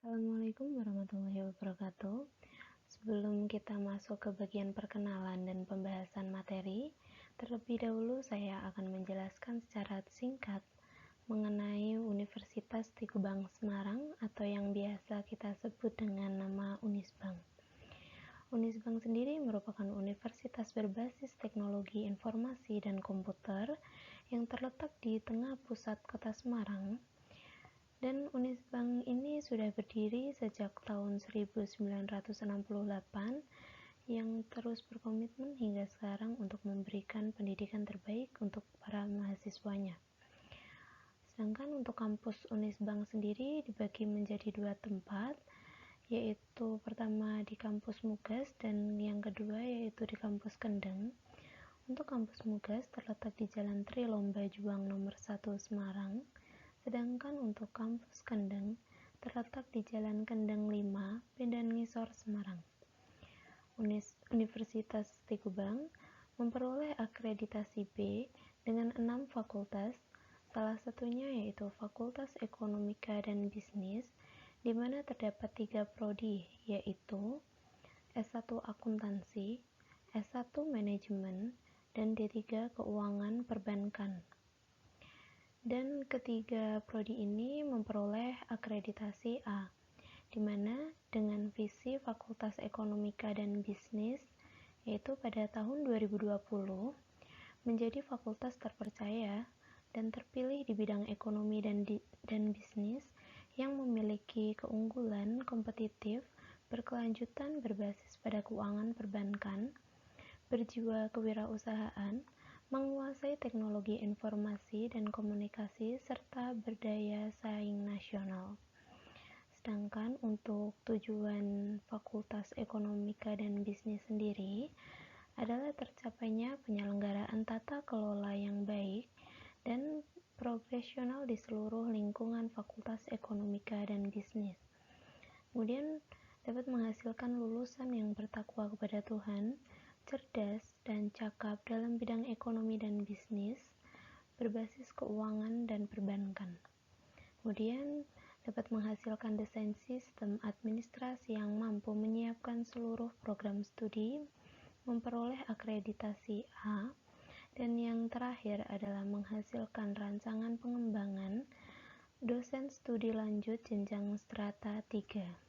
Assalamualaikum warahmatullahi wabarakatuh. Sebelum kita masuk ke bagian perkenalan dan pembahasan materi, terlebih dahulu saya akan menjelaskan secara singkat mengenai Universitas Tigubang Semarang atau yang biasa kita sebut dengan nama Unisbank. Unisbank sendiri merupakan universitas berbasis teknologi informasi dan komputer yang terletak di tengah pusat kota Semarang. Dan Unisbank ini sudah berdiri sejak tahun 1968 yang terus berkomitmen hingga sekarang untuk memberikan pendidikan terbaik untuk para mahasiswanya. Sedangkan untuk kampus Unisbank sendiri dibagi menjadi dua tempat, yaitu pertama di kampus Mugas dan yang kedua yaitu di kampus Kendeng. Untuk kampus Mugas terletak di Jalan Tri Lomba Juang nomor 1 Semarang. Sedangkan untuk kampus Kendeng terletak di Jalan Kendeng 5, Pendan Ngisor, Semarang. Universitas Tigubang memperoleh akreditasi B dengan 6 fakultas, salah satunya yaitu Fakultas Ekonomika dan Bisnis, di mana terdapat 3 prodi, yaitu S1 Akuntansi, S1 Manajemen, dan D3 Keuangan Perbankan. Dan ketiga prodi ini memperoleh akreditasi A, di mana dengan visi Fakultas Ekonomika dan Bisnis, yaitu pada tahun 2020, menjadi fakultas terpercaya dan terpilih di bidang ekonomi dan bisnis yang memiliki keunggulan kompetitif, berkelanjutan berbasis pada keuangan perbankan, berjiwa kewirausahaan, menguasai teknologi informasi dan komunikasi, serta berdaya saing nasional. Sedangkan untuk tujuan Fakultas Ekonomika dan Bisnis sendiri adalah tercapainya penyelenggaraan tata kelola yang baik dan profesional di seluruh lingkungan Fakultas Ekonomika dan Bisnis. Kemudian dapat menghasilkan lulusan yang bertakwa kepada Tuhan, cerdas dan cakap dalam bidang ekonomi dan bisnis, berbasis keuangan dan perbankan. Kemudian dapat menghasilkan desain sistem administrasi yang mampu menyiapkan seluruh program studi, memperoleh akreditasi A, dan yang terakhir adalah menghasilkan rancangan pengembangan dosen studi lanjut jenjang strata 3.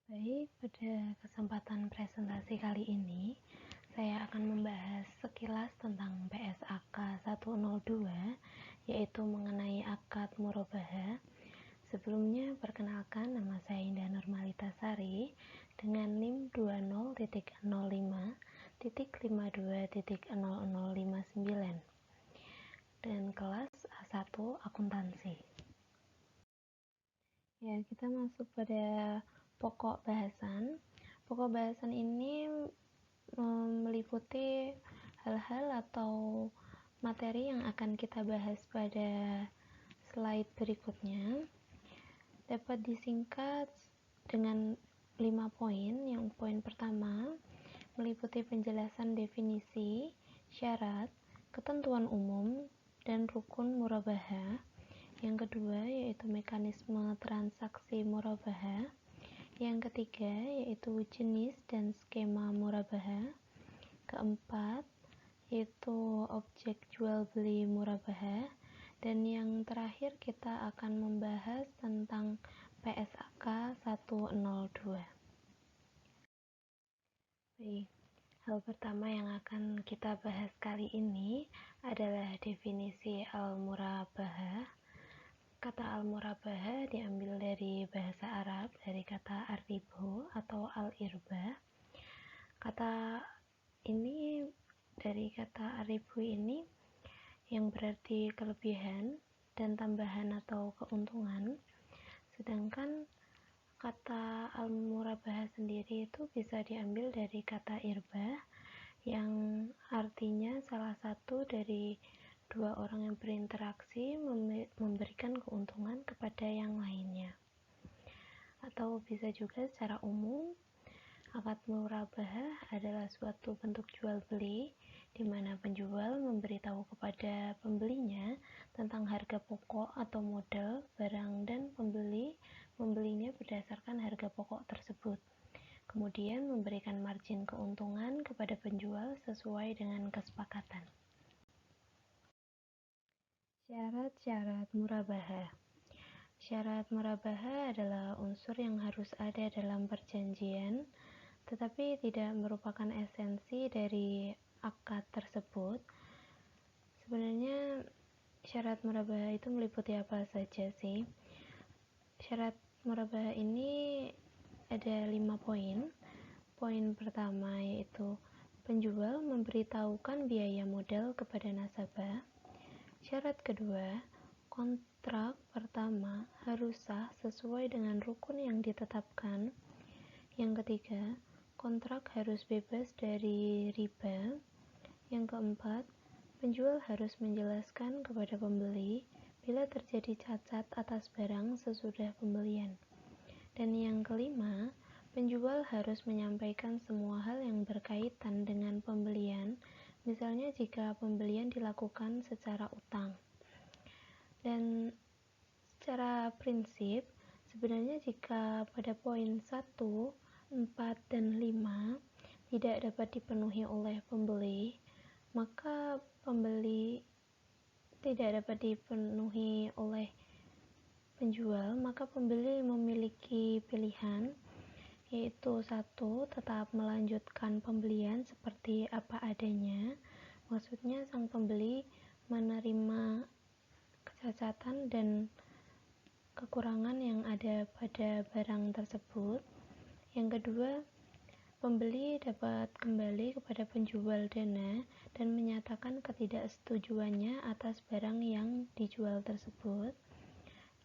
Baik, pada kesempatan presentasi kali ini, saya akan membahas sekilas tentang PSAK 102, yaitu mengenai akad murabahah. Sebelumnya, perkenalkan nama saya Indah Nurmalita Sari dengan NIM 20.05.52.0059 dan kelas A1 Akuntansi. Ya, kita masuk pada pokok bahasan. Pokok bahasan ini meliputi hal-hal atau materi yang akan kita bahas pada slide berikutnya. Dapat disingkat dengan 5 poin. Yang poin pertama meliputi penjelasan definisi, syarat, ketentuan umum, dan rukun murabahah. Yang kedua yaitu mekanisme transaksi murabahah. Yang ketiga yaitu jenis dan skema murabahah. Keempat yaitu objek jual beli murabahah. Dan yang terakhir kita akan membahas tentang PSAK 102. Baik, hal pertama yang akan kita bahas kali ini adalah definisi al-murabahah. Kata al-murabahah diambil dari bahasa Arab, dari kata ar-ribhu atau al-irbah. Kata ini dari kata ar-ribhu ini yang berarti kelebihan dan tambahan atau keuntungan. Sedangkan kata al-murabahah sendiri itu bisa diambil dari kata irbah yang artinya salah satu dari dua orang yang berinteraksi memberikan keuntungan kepada yang lainnya. Atau bisa juga secara umum, akad murabahah adalah suatu bentuk jual beli di mana penjual memberitahu kepada pembelinya tentang harga pokok atau modal barang dan pembeli memberikan keuntungan kepada penjual sesuai dengan kesepakatan. Syarat-syarat murabahah. Syarat murabahah adalah unsur yang harus ada dalam perjanjian, tetapi tidak merupakan esensi dari akad tersebut. Sebenarnya syarat murabahah itu meliputi apa saja sih? Syarat murabahah ini ada 5 poin. Poin pertama yaitu penjual memberitahukan biaya modal kepada nasabah. Syarat kedua, kontrak pertama harus sah sesuai dengan rukun yang ditetapkan. Yang ketiga, kontrak harus bebas dari riba. Yang keempat, penjual harus menjelaskan kepada pembeli bila terjadi cacat atas barang sesudah pembelian. Dan yang kelima, penjual harus menyampaikan semua hal yang berkaitan dengan pembelian, misalnya jika pembelian dilakukan secara utang. Dan secara prinsip, sebenarnya jika pada poin 1, 4, dan 5 tidak dapat dipenuhi oleh pembeli, maka pembeli tidak dapat dipenuhi oleh penjual, maka pembeli memiliki pilihan, yaitu 1, tetap melanjutkan pembelian seperti apa adanya. Maksudnya sang pembeli menerima kecacatan dan kekurangan yang ada pada barang tersebut. Yang kedua, pembeli dapat kembali kepada penjual dana dan menyatakan ketidaksetujuannya atas barang yang dijual tersebut.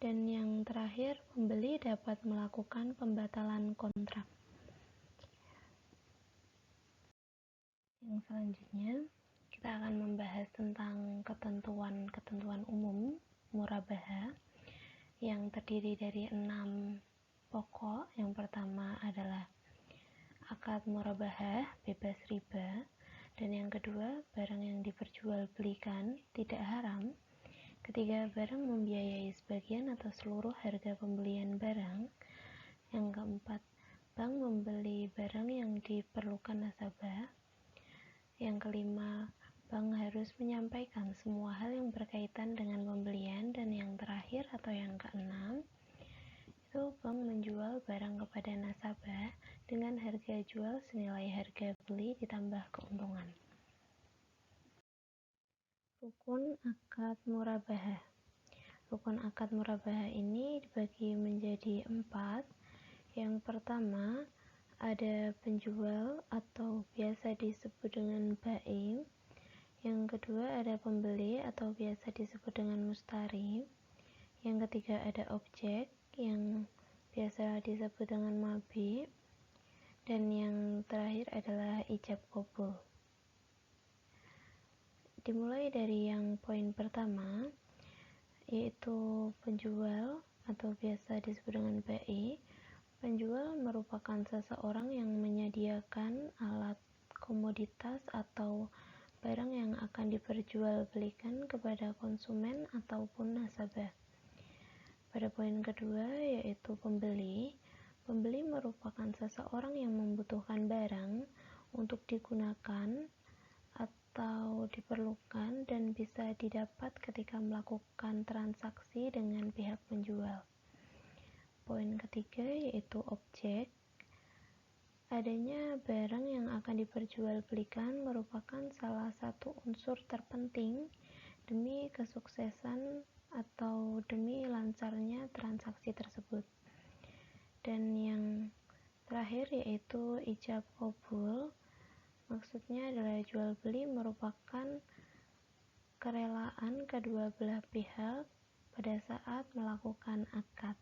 Dan yang terakhir, pembeli dapat melakukan pembatalan kontrak. Yang selanjutnya, kita akan membahas tentang ketentuan-ketentuan umum murabahah yang terdiri dari 6 pokok. Yang pertama adalah akad murabahah bebas riba, dan yang kedua, barang yang diperjualbelikan tidak haram. Ketiga, barang membiayai sebagian atau seluruh harga pembelian barang. Yang keempat, bank membeli barang yang diperlukan nasabah. Yang kelima, bank harus menyampaikan semua hal yang berkaitan dengan pembelian. Dan yang terakhir atau yang keenam, itu bank menjual barang kepada nasabah dengan harga jual senilai harga beli ditambah keuntungan. Rukun akad murabahah. Rukun akad murabahah ini dibagi menjadi 4. Yang pertama, ada penjual atau biasa disebut dengan bai. Yang kedua, ada pembeli atau biasa disebut dengan mustari. Yang ketiga, ada objek yang biasa disebut dengan mabi. Dan yang terakhir adalah ijab qabul. Dimulai dari yang poin pertama, yaitu penjual atau biasa disebut dengan bai. Penjual merupakan seseorang yang menyediakan alat, komoditas, atau barang yang akan diperjualbelikan kepada konsumen ataupun nasabah. Pada poin kedua, yaitu pembeli. Pembeli merupakan seseorang yang membutuhkan barang untuk digunakan atau diperlukan dan bisa didapat ketika melakukan transaksi dengan pihak penjual. Poin ketiga yaitu objek. Adanya barang yang akan diperjualbelikan merupakan salah satu unsur terpenting demi kesuksesan atau demi lancarnya transaksi tersebut. Dan yang terakhir yaitu ijab qabul. Maksudnya adalah jual beli merupakan kerelaan kedua belah pihak pada saat melakukan akad.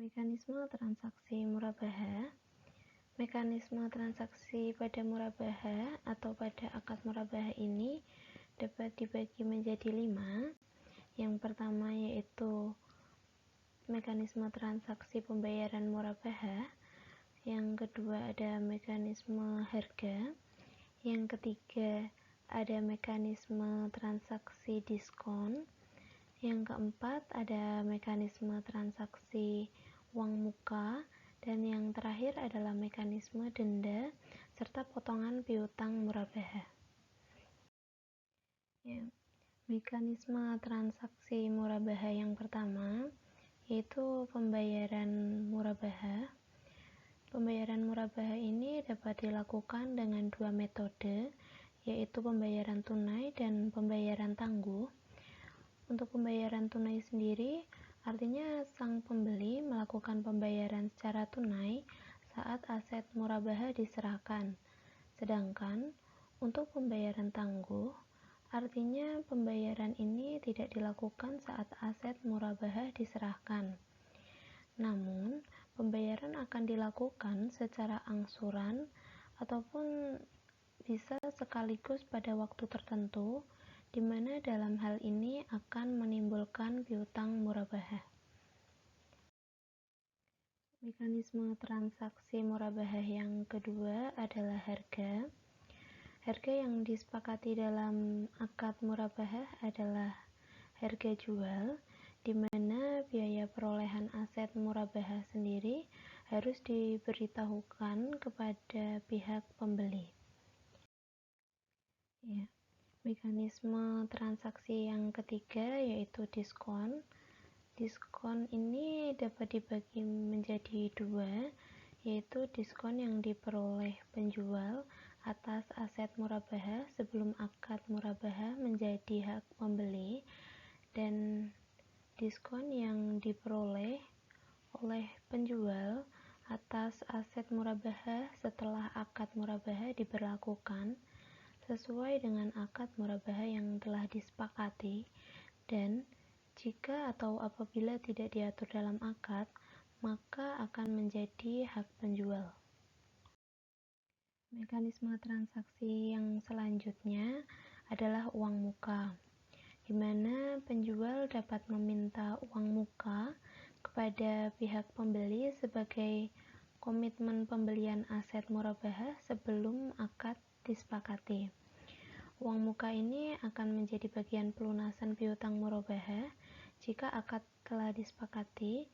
Mekanisme transaksi murabahah. Mekanisme transaksi pada murabahah atau pada akad murabahah ini dapat dibagi menjadi 5. Yang pertama yaitu mekanisme transaksi pembayaran murabahah. Yang kedua ada mekanisme harga. Yang ketiga ada mekanisme transaksi diskon. Yang keempat ada mekanisme transaksi uang muka. Dan yang terakhir adalah mekanisme denda serta potongan piutang murabahah. Ya, mekanisme transaksi murabahah yang pertama yaitu pembayaran murabahah. Pembayaran murabahah ini dapat dilakukan dengan dua metode, yaitu pembayaran tunai dan pembayaran tangguh. Untuk pembayaran tunai sendiri, artinya sang pembeli melakukan pembayaran secara tunai saat aset murabahah diserahkan. Sedangkan untuk pembayaran tangguh, artinya pembayaran ini tidak dilakukan saat aset murabahah diserahkan. Namun, pembayaran akan dilakukan secara angsuran ataupun bisa sekaligus pada waktu tertentu, di mana dalam hal ini akan menimbulkan piutang murabahah. Mekanisme transaksi murabahah yang kedua adalah harga. Harga yang disepakati dalam akad murabahah adalah harga jual, di mana biaya perolehan aset murabahah sendiri harus diberitahukan kepada pihak pembeli. Ya. Mekanisme transaksi yang ketiga yaitu diskon. Diskon ini dapat dibagi menjadi dua, yaitu diskon yang diperoleh penjual atas aset murabahah sebelum akad murabahah menjadi hak pembeli, dan diskon yang diperoleh oleh penjual atas aset murabahah setelah akad murabahah diberlakukan sesuai dengan akad murabahah yang telah disepakati, dan jika atau apabila tidak diatur dalam akad, maka akan menjadi hak penjual. Mekanisme transaksi yang selanjutnya adalah uang muka, di mana penjual dapat meminta uang muka kepada pihak pembeli sebagai komitmen pembelian aset murabahah sebelum akad disepakati. Uang muka ini akan menjadi bagian pelunasan piutang murabahah jika akad telah disepakati,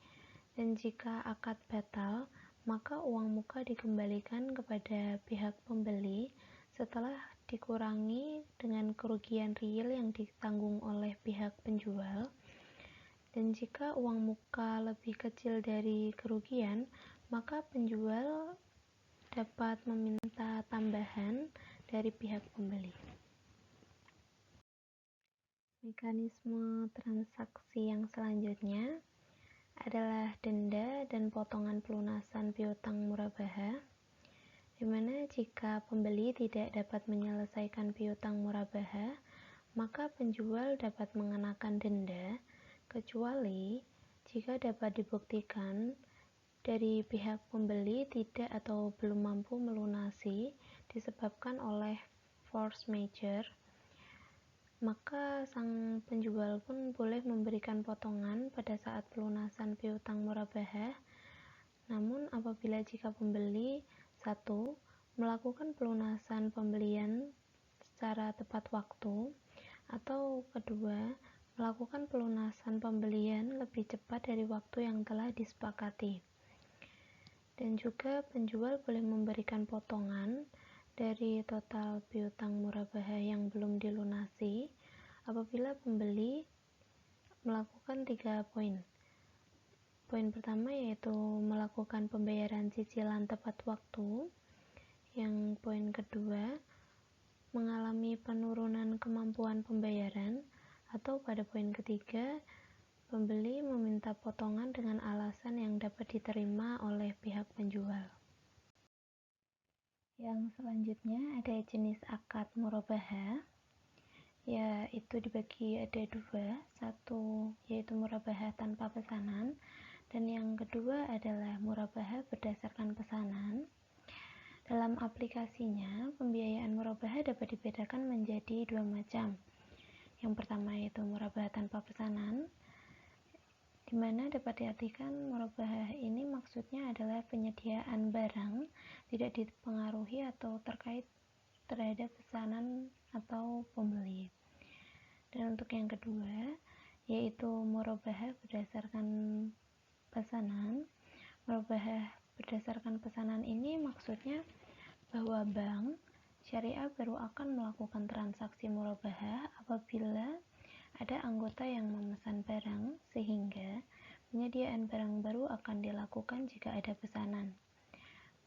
dan jika akad batal, maka uang muka dikembalikan kepada pihak pembeli setelah dikurangi dengan kerugian real yang ditanggung oleh pihak penjual. Dan jika uang muka lebih kecil dari kerugian, maka penjual dapat meminta tambahan dari pihak pembeli. Mekanisme transaksi yang selanjutnya adalah denda dan potongan pelunasan piutang murabahah, di mana jika pembeli tidak dapat menyelesaikan piutang murabahah, maka penjual dapat mengenakan denda, kecuali jika dapat dibuktikan dari pihak pembeli tidak atau belum mampu melunasi disebabkan oleh force majeure, maka sang penjual pun boleh memberikan potongan pada saat pelunasan piutang murabahah. Namun apabila jika pembeli 1. melakukan pelunasan pembelian secara tepat waktu, atau kedua, melakukan pelunasan pembelian lebih cepat dari waktu yang telah disepakati. Dan juga penjual boleh memberikan potongan dari total piutang murabahah yang belum dilunasi apabila pembeli melakukan 3 poin. Poin pertama yaitu melakukan pembayaran cicilan tepat waktu. Yang poin kedua, mengalami penurunan kemampuan pembayaran, atau pada poin ketiga, pembeli meminta potongan dengan alasan yang dapat diterima oleh pihak penjual. Yang selanjutnya ada jenis akad murabahah, yaitu dibagi ada dua, satu yaitu murabahah tanpa pesanan, dan yang kedua adalah murabahah berdasarkan pesanan. Dalam aplikasinya, pembiayaan murabahah dapat dibedakan menjadi dua macam. Yang pertama yaitu murabahah tanpa pesanan, di mana dapat diartikan murabahah ini maksudnya adalah penyediaan barang tidak dipengaruhi atau terkait terhadap pesanan atau pembeli. Dan untuk yang kedua yaitu murabahah berdasarkan pesanan. Murabahah Berdasarkan pesanan ini maksudnya bahwa bank syariah baru akan melakukan transaksi murabahah apabila ada anggota yang memesan barang, sehingga penyediaan barang baru akan dilakukan jika ada pesanan.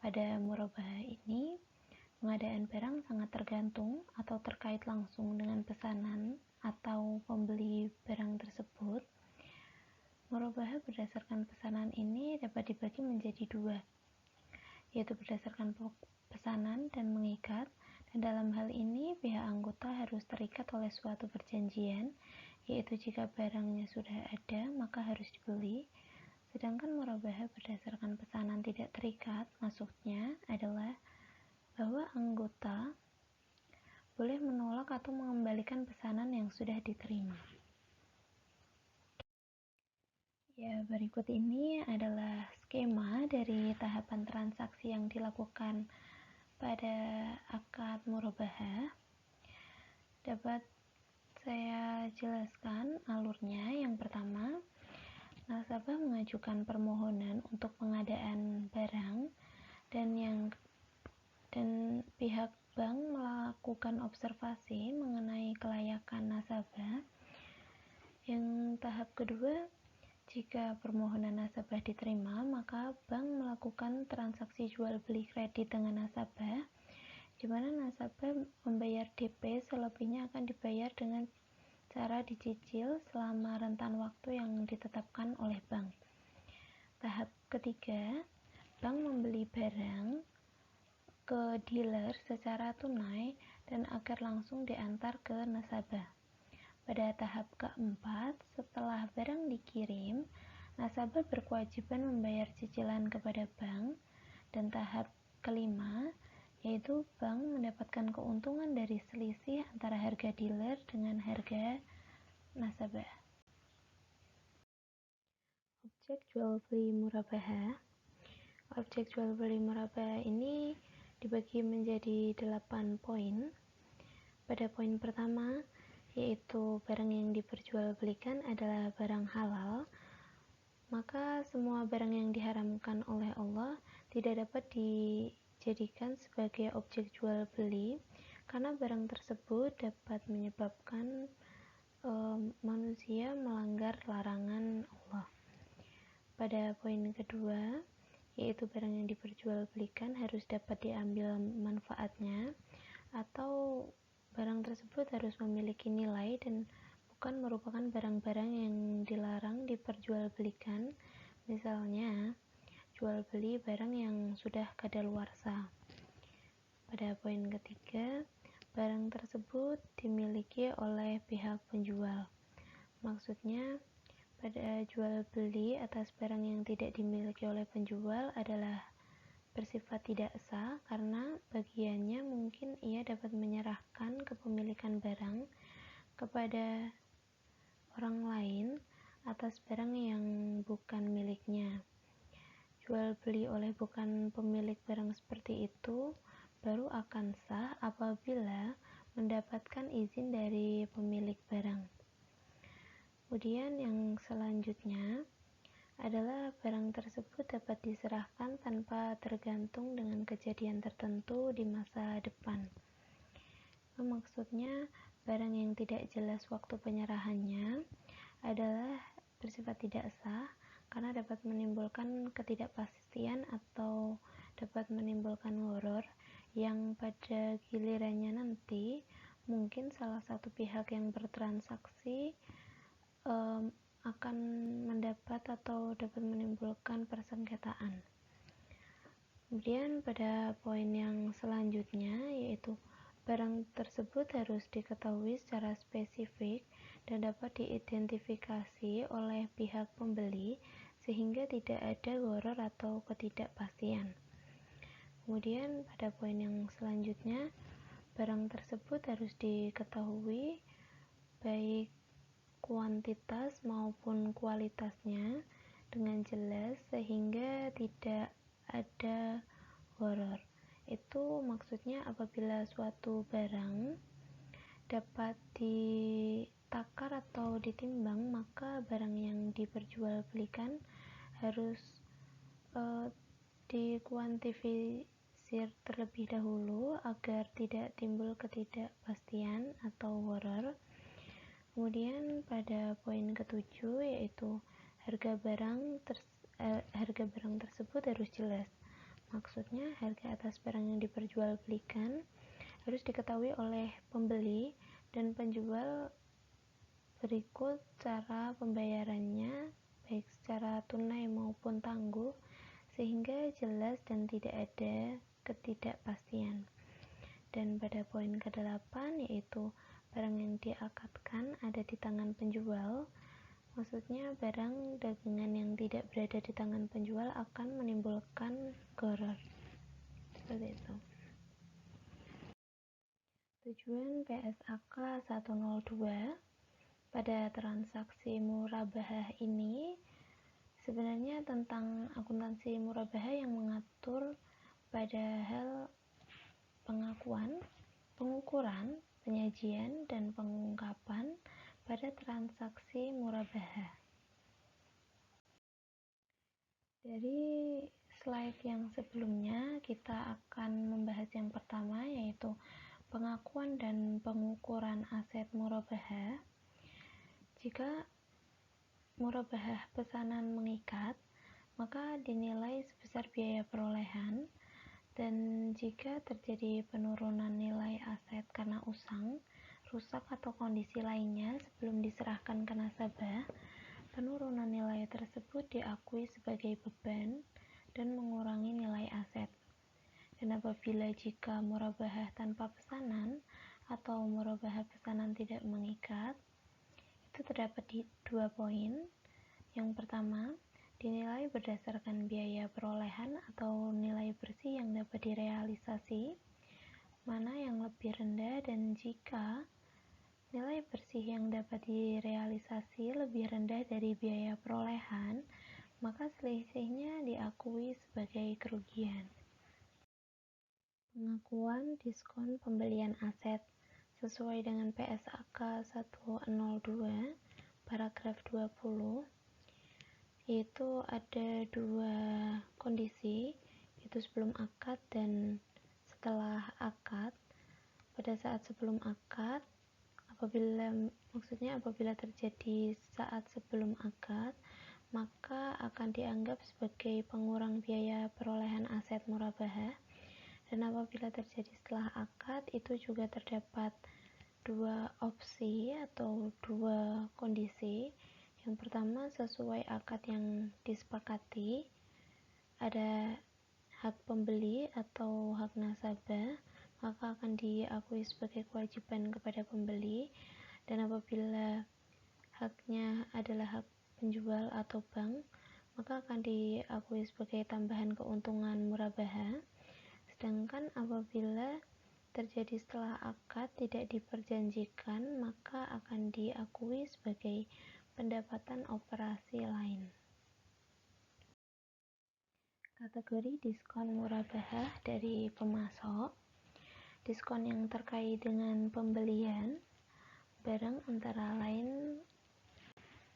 Pada murabahah ini, pengadaan barang sangat tergantung atau terkait langsung dengan pesanan atau pembeli barang tersebut. Murabahah berdasarkan pesanan ini dapat dibagi menjadi dua, yaitu berdasarkan pesanan dan mengikat. Dan dalam hal ini, pihak anggota harus terikat oleh suatu perjanjian, yaitu jika barangnya sudah ada, maka harus dibeli. Sedangkan murabahah berdasarkan pesanan tidak terikat, maksudnya adalah bahwa anggota boleh menolak atau mengembalikan pesanan yang sudah diterima. Ya, berikut ini adalah skema dari tahapan transaksi yang dilakukan pada akad murabahah. Dapat saya jelaskan alurnya. Yang pertama, nasabah mengajukan permohonan untuk pengadaan barang dan pihak bank melakukan observasi mengenai kelayakan nasabah. Yang tahap kedua, jika permohonan nasabah diterima, maka bank melakukan transaksi jual beli kredit dengan nasabah, di mana nasabah membayar DP, selebihnya akan dibayar dengan cara dicicil selama rentan waktu yang ditetapkan oleh bank. Tahap ketiga, bank membeli barang ke dealer secara tunai dan agar langsung diantar ke nasabah. Pada tahap keempat, setelah barang dikirim, nasabah berkewajiban membayar cicilan kepada bank. Dan tahap kelima, yaitu bank mendapatkan keuntungan dari selisih antara harga dealer dengan harga nasabah. Objek jual beli murabahah. Objek jual beli murabahah ini dibagi menjadi 8 poin. Pada poin pertama, yaitu barang yang diperjualbelikan adalah barang halal, maka semua barang yang diharamkan oleh Allah tidak dapat dijadikan sebagai objek jual beli, karena barang tersebut dapat menyebabkan manusia melanggar larangan Allah. Pada poin kedua, yaitu barang yang diperjualbelikan harus dapat diambil manfaatnya, atau barang tersebut harus memiliki nilai dan bukan merupakan barang-barang yang dilarang diperjualbelikan, misalnya jual beli barang yang sudah kadaluarsa. Pada poin ketiga, barang tersebut dimiliki oleh pihak penjual. Maksudnya, pada jual beli atas barang yang tidak dimiliki oleh penjual adalah bersifat tidak sah, karena bagiannya mungkin ia dapat menyerahkan kepemilikan barang kepada orang lain atas barang yang bukan miliknya. Jual beli oleh bukan pemilik barang seperti itu baru akan sah apabila mendapatkan izin dari pemilik barang. Kemudian yang selanjutnya adalah barang tersebut dapat diserahkan tanpa tergantung dengan kejadian tertentu di masa depan. Maksudnya, barang yang tidak jelas waktu penyerahannya adalah bersifat tidak sah karena dapat menimbulkan ketidakpastian atau dapat menimbulkan horor yang pada gilirannya nanti mungkin salah satu pihak yang bertransaksi akan mendapat atau dapat menimbulkan persengketaan. Kemudian pada poin yang selanjutnya, yaitu barang tersebut harus diketahui secara spesifik dan dapat diidentifikasi oleh pihak pembeli sehingga tidak ada gharar atau ketidakpastian. Kemudian pada poin yang selanjutnya, barang tersebut harus diketahui baik kuantitas maupun kualitasnya dengan jelas sehingga tidak ada gharar. Itu maksudnya apabila suatu barang dapat ditakar atau ditimbang, maka barang yang diperjualbelikan harus dikuantifikasi terlebih dahulu agar tidak timbul ketidakpastian atau horor. Kemudian pada poin ketujuh yaitu harga barang tersebut harus jelas. Maksudnya harga atas barang yang diperjualbelikan harus diketahui oleh pembeli dan penjual. Berikut cara pembayarannya, baik secara tunai maupun tangguh, sehingga jelas dan tidak ada ketidakpastian. Dan pada poin ke-8 yaitu barang yang diakadkan ada di tangan penjual. Maksudnya barang dagangan yang tidak berada di tangan penjual akan menimbulkan gharar. Seperti itu. Tujuan PSAK 102 pada transaksi murabahah ini sebenarnya tentang akuntansi murabahah yang mengatur pada hal pengakuan, pengukuran, penyajian, dan pengungkapan pada transaksi murabahah. Dari slide yang sebelumnya kita akan membahas yang pertama yaitu pengakuan dan pengukuran aset murabahah. Jika murabahah pesanan mengikat, maka dinilai sebesar biaya perolehan, dan jika terjadi penurunan nilai aset karena usang, rusak atau kondisi lainnya sebelum diserahkan ke nasabah, penurunan nilai tersebut diakui sebagai beban dan mengurangi nilai aset. Dan apabila jika murabahah tanpa pesanan atau murabahah pesanan tidak mengikat, itu terdapat di 2 poin. Yang pertama, dinilai berdasarkan biaya perolehan atau nilai bersih yang dapat direalisasi, mana yang lebih rendah, dan jika nilai bersih yang dapat direalisasi lebih rendah dari biaya perolehan, maka selisihnya diakui sebagai kerugian. Pengakuan diskon pembelian aset sesuai dengan PSAK 102 paragraf 20, yaitu ada 2 kondisi, yaitu sebelum akad dan setelah akad. Pada saat sebelum akad, apabila terjadi saat sebelum akad, maka akan dianggap sebagai pengurang biaya perolehan aset murabahah. Dan apabila terjadi setelah akad, itu juga terdapat 2 opsi atau 2 kondisi. Yang pertama, sesuai akad yang disepakati, ada hak pembeli atau hak nasabah, maka akan diakui sebagai kewajiban kepada pembeli. Dan apabila haknya adalah hak penjual atau bank, maka akan diakui sebagai tambahan keuntungan murabahah. Sedangkan apabila terjadi setelah akad tidak diperjanjikan, maka akan diakui sebagai pendapatan operasi lain. Kategori diskon murabahah dari pemasok. Diskon yang terkait dengan pembelian barang antara lain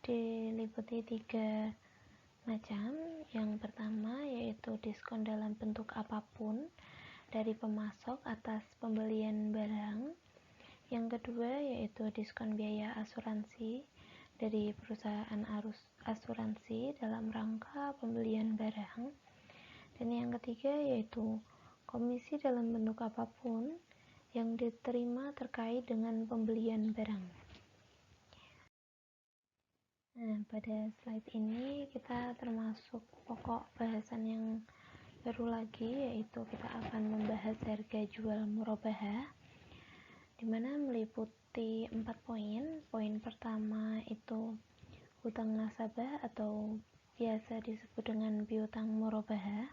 diliputi 3 macam. Yang pertama yaitu diskon dalam bentuk apapun dari pemasok atas pembelian barang. Yang kedua yaitu diskon biaya asuransi dari perusahaan asuransi dalam rangka pembelian barang. Dan yang ketiga yaitu komisi dalam bentuk apapun yang diterima terkait dengan pembelian barang. Nah, pada slide ini kita termasuk pokok bahasan yang baru lagi, yaitu kita akan membahas harga jual murabahah, di mana meliputi 4 poin. Poin pertama itu hutang nasabah atau biasa disebut dengan piutang murabahah.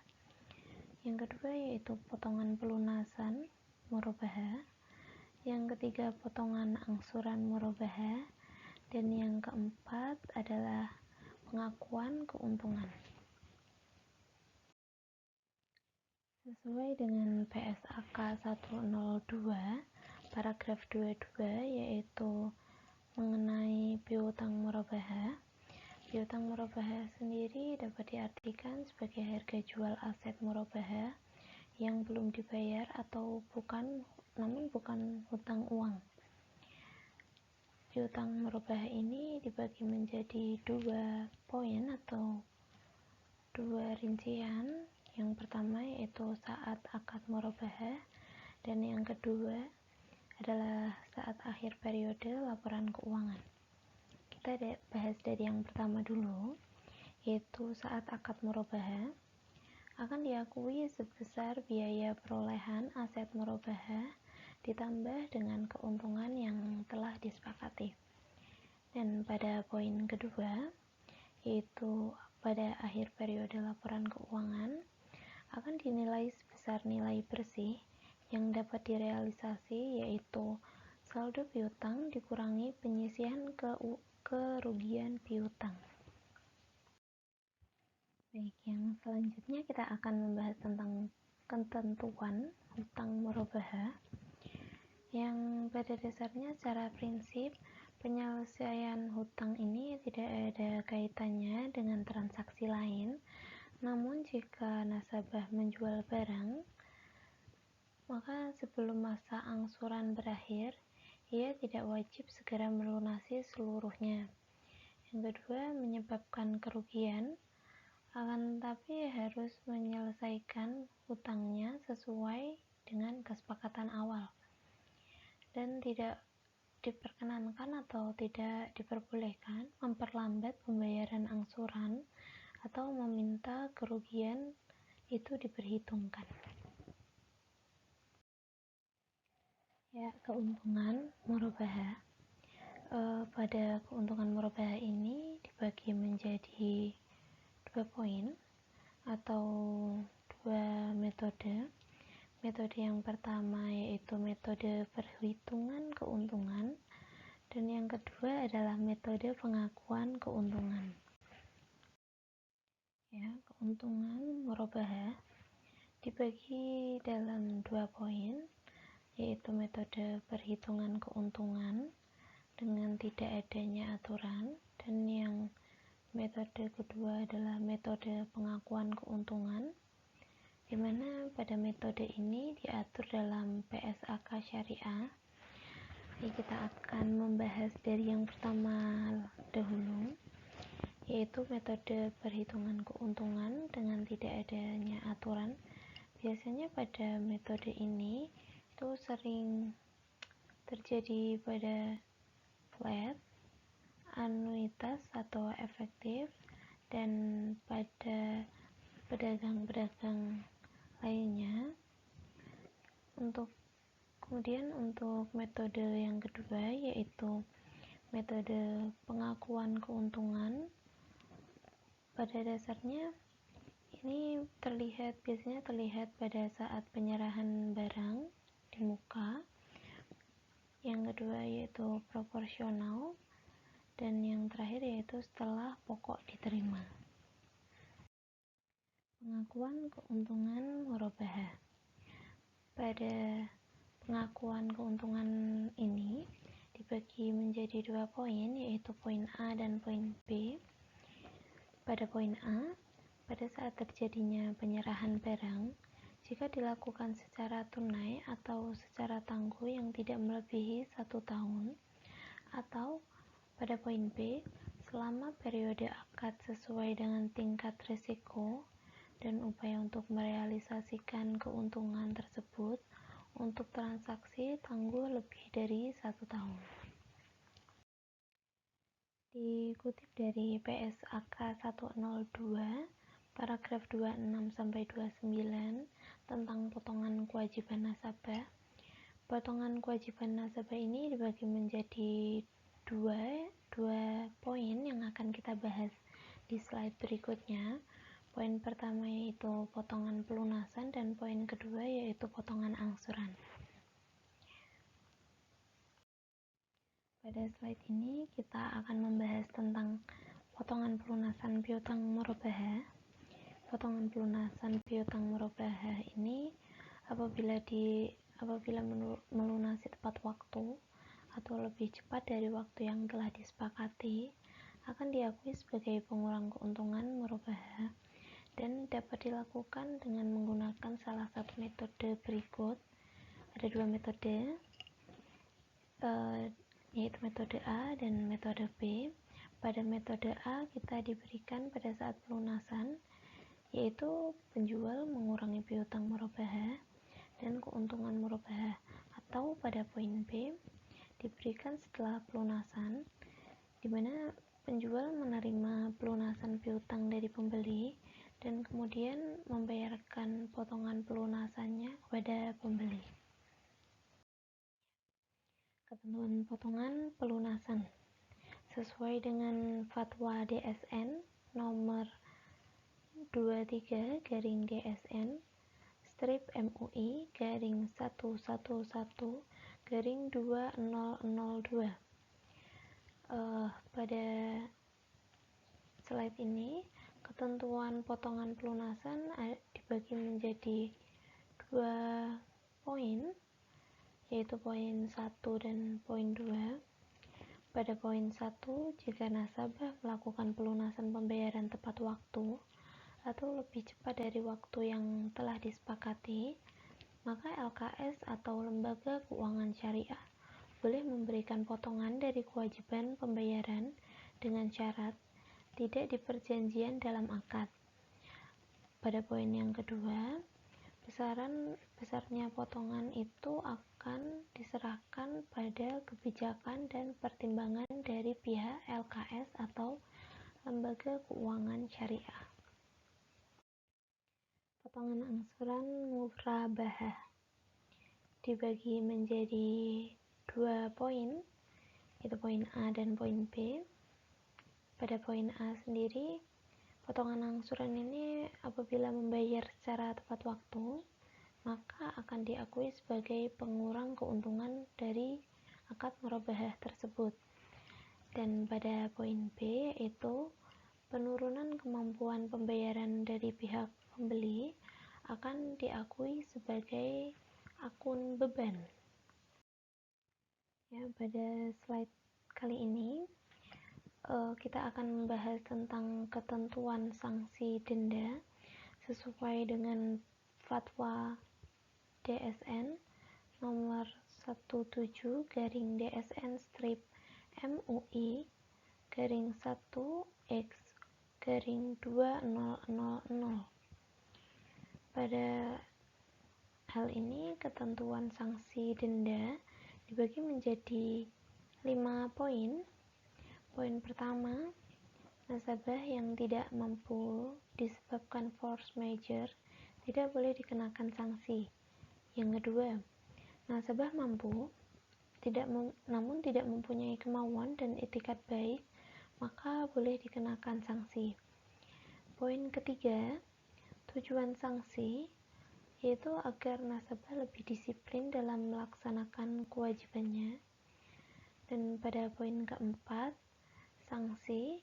Yang kedua yaitu potongan pelunasan murabahah. Yang ketiga potongan angsuran murabahah. Dan yang keempat adalah pengakuan keuntungan. Sesuai dengan PSAK 102 paragraf 22 yaitu mengenai piutang murabahah, Piutang murabahah sendiri dapat diartikan sebagai harga jual aset murabahah yang belum dibayar atau namun bukan hutang uang. Piutang murabahah ini dibagi menjadi 2 poin atau 2 rincian. Yang pertama yaitu saat akad murabahah dan yang kedua adalah saat akhir periode laporan keuangan. Kita bahas dari yang pertama dulu, yaitu saat akad murabahah akan diakui sebesar biaya perolehan aset murabahah ditambah dengan keuntungan yang telah disepakati. Dan pada poin kedua, yaitu pada akhir periode laporan keuangan, akan dinilai sebesar nilai bersih yang dapat direalisasi, yaitu saldo piutang dikurangi penyisihan kerugian piutang. Baik, yang selanjutnya kita akan membahas tentang ketentuan hutang murabahah yang pada dasarnya secara prinsip penyelesaian hutang ini tidak ada kaitannya dengan transaksi lain. Namun jika nasabah menjual barang, maka sebelum masa angsuran berakhir, ia tidak wajib segera melunasi seluruhnya. Yang kedua, menyebabkan kerugian, akan tetapi harus menyelesaikan hutangnya sesuai dengan kesepakatan awal dan tidak diperkenankan atau tidak diperbolehkan memperlambat pembayaran angsuran atau meminta kerugian itu diperhitungkan. Ya, keuntungan murabahah. Pada keuntungan murabahah ini dibagi menjadi 2 poin atau 2 metode. Metode yang pertama yaitu metode perhitungan keuntungan dan yang kedua adalah metode pengakuan keuntungan. Ya, keuntungan murabahah dibagi dalam 2 poin, yaitu metode perhitungan keuntungan dengan tidak adanya aturan dan yang metode kedua adalah metode pengakuan keuntungan, di mana pada metode ini diatur dalam PSAK Syariah. Jadi kita akan membahas dari yang pertama dahulu, yaitu metode perhitungan keuntungan dengan tidak adanya aturan. Biasanya pada metode ini itu sering terjadi pada flat, anuitas atau efektif, dan pada pedagang-pedagang lainnya. Kemudian untuk metode yang kedua yaitu metode pengakuan keuntungan, pada dasarnya ini biasanya terlihat pada saat penyerahan barang di muka. Yang kedua yaitu proporsional, dan yang terakhir yaitu setelah pokok diterima. Pengakuan keuntungan murabahah. Pada pengakuan keuntungan ini dibagi menjadi 2 poin, yaitu poin A dan poin B. Pada poin A, pada saat terjadinya penyerahan barang, jika dilakukan secara tunai atau secara tangguh yang tidak melebihi 1 tahun, atau pada poin B, selama periode akad sesuai dengan tingkat risiko dan upaya untuk merealisasikan keuntungan tersebut untuk transaksi tangguh lebih dari 1 tahun. Dikutip dari PSAK 102 paragraf 26-29 tentang potongan kewajiban nasabah. Potongan kewajiban nasabah ini dibagi menjadi dua poin yang akan kita bahas di slide berikutnya. Poin pertama yaitu potongan pelunasan dan poin kedua yaitu potongan angsuran. Pada slide ini kita akan membahas tentang potongan pelunasan piutang murabahah. Potongan pelunasan piutang murabahah ini apabila melunasi tepat waktu atau lebih cepat dari waktu yang telah disepakati, akan diakui sebagai pengurang keuntungan murabahah dan dapat dilakukan dengan menggunakan salah satu metode berikut. Ada dua metode, yaitu metode A dan metode B. Pada metode A kita diberikan pada saat pelunasan, yaitu penjual mengurangi piutang murabahah dan keuntungan murabahah, atau pada poin B diberikan setelah pelunasan, di mana penjual menerima pelunasan piutang dari pembeli dan kemudian membayarkan potongan pelunasannya kepada pembeli. Ketentuan potongan pelunasan sesuai dengan Fatwa DSN nomor 23/DSN strip MUI garing 111/2002. Pada slide ini ketentuan potongan pelunasan dibagi menjadi dua poin, yaitu poin 1 dan poin 2. Pada poin 1, jika nasabah melakukan pelunasan pembayaran tepat waktu atau lebih cepat dari waktu yang telah disepakati, maka LKS atau lembaga keuangan syariah boleh memberikan potongan dari kewajiban pembayaran dengan syarat tidak diperjanjian dalam akad. Pada poin yang kedua, besarnya potongan itu akan diserahkan pada kebijakan dan pertimbangan dari pihak LKS atau lembaga keuangan syariah. Potongan angsuran murabahah dibagi menjadi dua poin, yaitu poin A dan poin B. Pada poin A sendiri, potongan angsuran ini apabila membayar secara tepat waktu, maka akan diakui sebagai pengurang keuntungan dari akad murabahah tersebut. Dan pada poin B, yaitu penurunan kemampuan pembayaran dari pihak pembeli akan diakui sebagai akun beban. Ya, pada slide kali ini kita akan membahas tentang ketentuan sanksi denda sesuai dengan Fatwa DSN nomor 17/DSN strip MUI garing 1X/2000. Pada hal ini, ketentuan sanksi denda dibagi menjadi 5 poin. Poin pertama, nasabah yang tidak mampu disebabkan force majeure tidak boleh dikenakan sanksi. Yang kedua, nasabah mampu namun tidak mempunyai kemauan dan itikat baik, maka boleh dikenakan sanksi. Poin ketiga, tujuan sanksi yaitu agar nasabah lebih disiplin dalam melaksanakan kewajibannya. Dan pada poin keempat, sanksi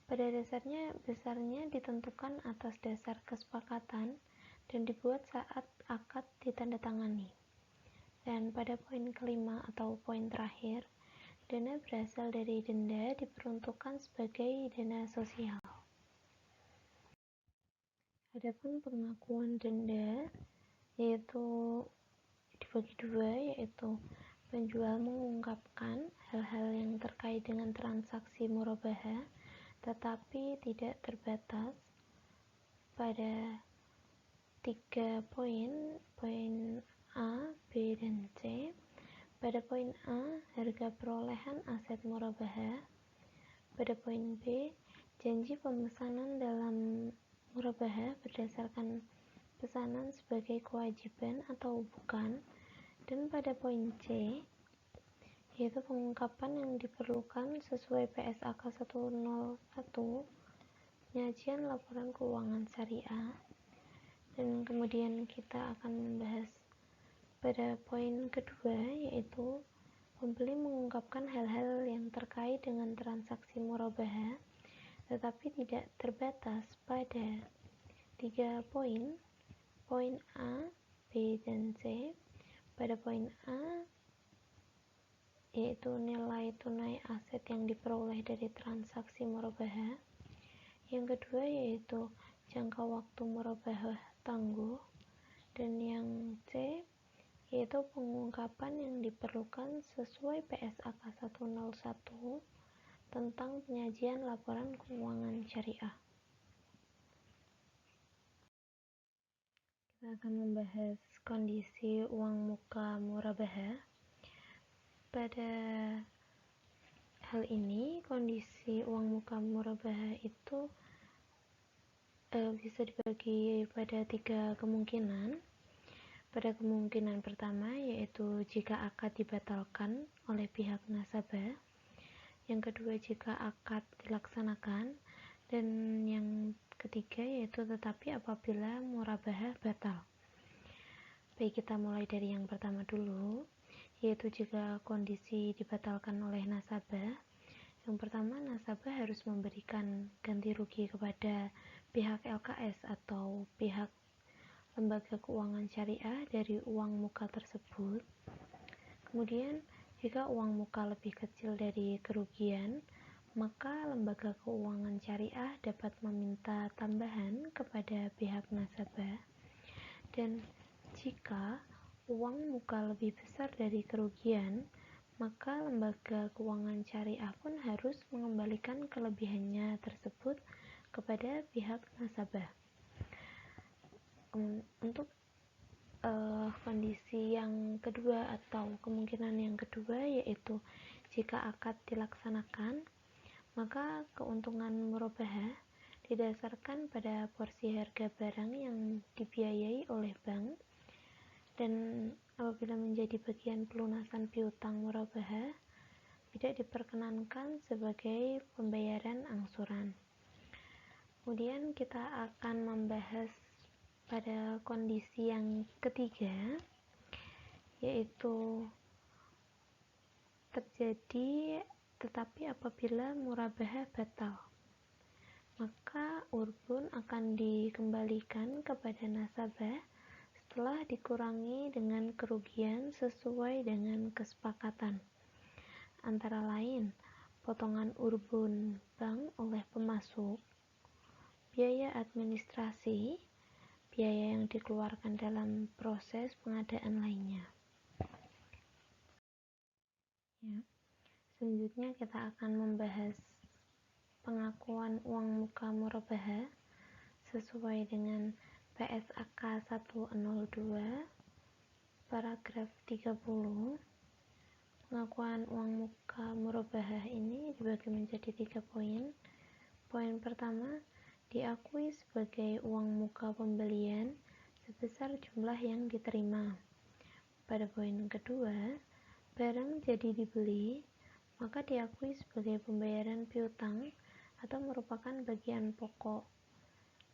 pada dasarnya besarnya ditentukan atas dasar kesepakatan dan dibuat saat akad ditandatangani. Dan pada poin kelima atau poin terakhir, dana berasal dari denda diperuntukkan sebagai dana sosial. Adapun pengakuan denda yaitu dibagi dua, yaitu penjual mengungkapkan hal-hal yang terkait dengan transaksi murabahah tetapi tidak terbatas pada 3 poin, poin A, B, dan C. Pada poin A, harga perolehan aset murabahah. Pada poin B, janji pemesanan dalam murabahah berdasarkan pesanan sebagai kewajiban atau bukan. Dan pada poin C, yaitu pengungkapan yang diperlukan sesuai PSAK 101, penyajian laporan keuangan syariah. Dan kemudian kita akan membahas pada poin kedua, yaitu pembeli mengungkapkan hal-hal yang terkait dengan transaksi murabahah tetapi tidak terbatas pada 3 poin, poin A, B, dan C. Pada poin A, yaitu nilai tunai aset yang diperoleh dari transaksi murabahah. Yang kedua yaitu jangka waktu murabahah tangguh. Dan yang C yaitu pengungkapan yang diperlukan sesuai PSAK 101 tentang penyajian laporan keuangan syariah. Kita akan membahas kondisi uang muka murabahah. Pada hal ini, kondisi uang muka murabahah itu bisa dibagi pada 3 kemungkinan. Pada kemungkinan pertama yaitu jika akad dibatalkan oleh pihak nasabah, yang kedua jika akad dilaksanakan, dan yang ketiga yaitu tetapi apabila murabahah batal. Baik, kita mulai dari yang pertama dulu, yaitu jika kondisi dibatalkan oleh nasabah. Yang pertama, nasabah harus memberikan ganti rugi kepada pihak LKS atau pihak lembaga keuangan syariah dari uang muka tersebut. Kemudian, jika uang muka lebih kecil dari kerugian, maka lembaga keuangan syariah dapat meminta tambahan kepada pihak nasabah. Dan jika uang muka lebih besar dari kerugian, maka lembaga keuangan syariah pun harus mengembalikan kelebihannya tersebut kepada pihak nasabah. Untuk kondisi yang kedua atau kemungkinan yang kedua yaitu jika akad dilaksanakan, maka keuntungan murabahah didasarkan pada porsi harga barang yang dibiayai oleh bank, dan apabila menjadi bagian pelunasan piutang murabahah tidak diperkenankan sebagai pembayaran angsuran. Kemudian kita akan membahas pada kondisi yang ketiga, yaitu terjadi tetapi apabila murabahah batal, maka urbun akan dikembalikan kepada nasabah setelah dikurangi dengan kerugian sesuai dengan kesepakatan, antara lain potongan urbun bank oleh pemasuk, biaya administrasi, biaya yang dikeluarkan dalam proses pengadaan lainnya. Ya. Selanjutnya kita akan membahas pengakuan uang muka murabahah sesuai dengan PSAK 102 paragraf 30. Pengakuan uang muka murabahah ini dibagi menjadi 3 poin. Poin pertama, diakui sebagai uang muka pembelian sebesar jumlah yang diterima. Pada poin kedua, barang jadi dibeli, maka diakui sebagai pembayaran piutang atau merupakan bagian pokok.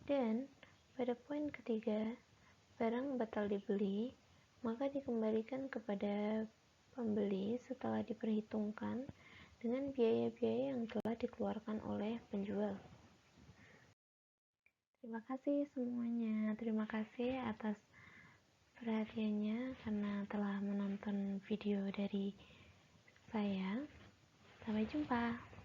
Dan pada poin ketiga, barang batal dibeli, maka dikembalikan kepada pembeli setelah diperhitungkan dengan biaya-biaya yang telah dikeluarkan oleh penjual. Terima kasih semuanya. Terima kasih atas perhatiannya karena telah menonton video dari saya. Sampai jumpa.